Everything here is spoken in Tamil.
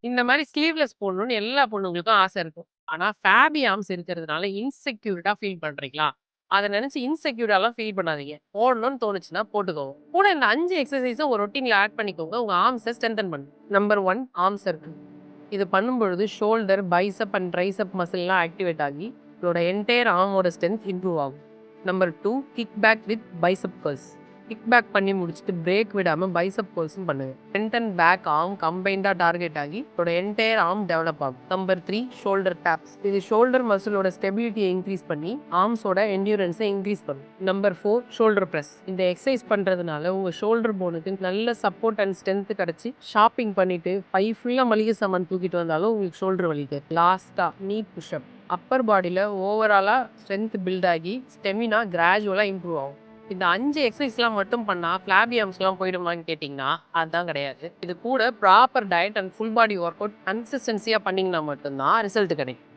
இந்த மாரி ஸ்லீவ்லெஸ் போடணும்னு எல்லா பொண்ணுங்களுக்கும் ஆசை இருக்கும். ஆனா, ஃபேபி ஆர்ம்ஸ் இருக்கிறதுனால இன்செக்யூர்டா ஃபீல் பண்றீங்களா? அத நெனச்சு இன்செக்யூர்டாலாம் ஃபீல் பண்ணாதீங்க. போடணும்னு தோணுச்சுன்னா போட்டுக்கோங்க. கூட இந்த 5 எக்ஸர்சைஸும் ஒரு ரொட்டீன்ல ஆட் பண்ணிக்கோங்க. உங்க ஆர்ம்ஸ ஸ்ட்ரெங்தன் பண்ணும். Number 1 arm circle. இது பண்ணும்பொழுது ஷோல்டர், பைசெப் அண்ட் ட்ரைசெப் மசில்லாம் ஆக்டிவேட் ஆகி, உங்களோட என்டையர் ஆர்மோட ஸ்ட்ரென்த் இம்ப்ரூவ் ஆகும். Number 2 kick back with bicep curls. Kick back பண்ணி முடிச்சுட்டு பிரேக் விடாம பைசெப் கர்ல்ஸும் பண்ணுங்க. ஃப்ரண்ட் அண்ட் பேக் ஆர்ம் கம்பைன்டா டார்கெட் ஆகி உங்களோட என்டையர் ஆர்ம் டெவலப் ஆகும். Number 3 shoulder taps. இது ஷோல்டர் மசிலோட ஸ்டெபிலிட்டியை இன்க்ரீஸ் பண்ணி ஆர்ம்ஸோட என்டியூரன்ஸை இன்க்ரீஸ் பண்ணும். Number 4 shoulder press. இந்த எக்ஸசைஸ் பண்றதுனால உங்க ஷோல்டர் போனுக்கு நல்ல சப்போர்ட் அண்ட் ஸ்ட்ரென்த் கிடைச்சி ஷாப்பிங் பண்ணிட்டு பை ஃபுல்லா மளிகை சாமான் தூக்கிட்டு வந்தாலும் உங்களுக்கு ஷோல்டர் வலிக்காது. லாஸ்டா நீ புஷ்அப். அப்பர் பாடியில ஓவராலா ஸ்ட்ரென்த் பில்ட் ஆகி ஸ்டெமினா கிராஜுவலா இம்ப்ரூவ் ஆகும். இந்த 5 எக்ஸசைஸ்லாம் மட்டும் பண்ணா ஃபிளாபி ஆர்ம்ஸ்லாம் போயிடுமான்னு கேட்டீங்கன்னா, அதான் கிடையாது. இது கூட proper diet and full body work out கன்சிஸ்டன்சியா பண்ணீங்கன்னா மட்டும் தான் ரிசல்ட் கிடைக்கும்.